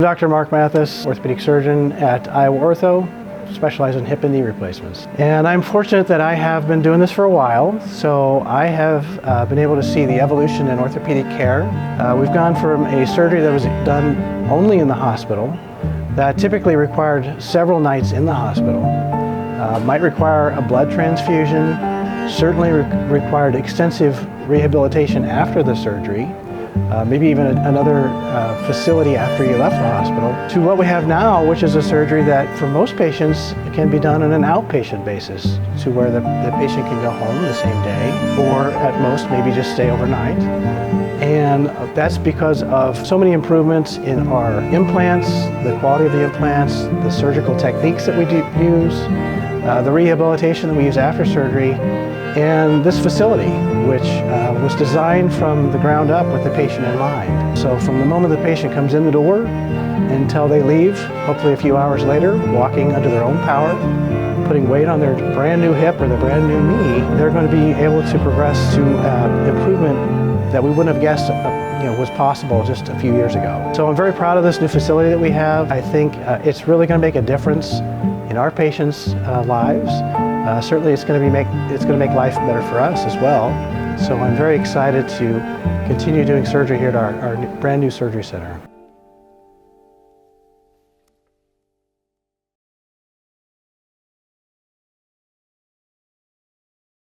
Dr. Mark Matthes, orthopedic surgeon at Iowa Ortho, specialize in hip and knee replacements. And I'm fortunate that I have been doing this for a while, so I have been able to see the evolution in orthopedic care. We've gone from a surgery that was done only in the hospital, that typically required several nights in the hospital, might require a blood transfusion, certainly required extensive rehabilitation after the surgery, maybe even another facility after you left the hospital, to what we have now, which is a surgery that for most patients can be done on an outpatient basis, to where the patient can go home the same day, or at most maybe just stay overnight. And that's because of so many improvements in our implants, the quality of the implants, the surgical techniques that we use, the rehabilitation that we use after surgery, and this facility, which was designed from the ground up with the patient in mind. So from the moment the patient comes in the door until they leave, hopefully a few hours later, walking under their own power, putting weight on their brand new hip or their brand new knee, they're going to be able to progress to improvement that we wouldn't have guessed was possible just a few years ago. So I'm very proud of this new facility that we have. I think it's really going to make a difference in our patients' lives. Certainly it's going to make life better for us as well. So I'm very excited to continue doing surgery here at our brand new surgery center.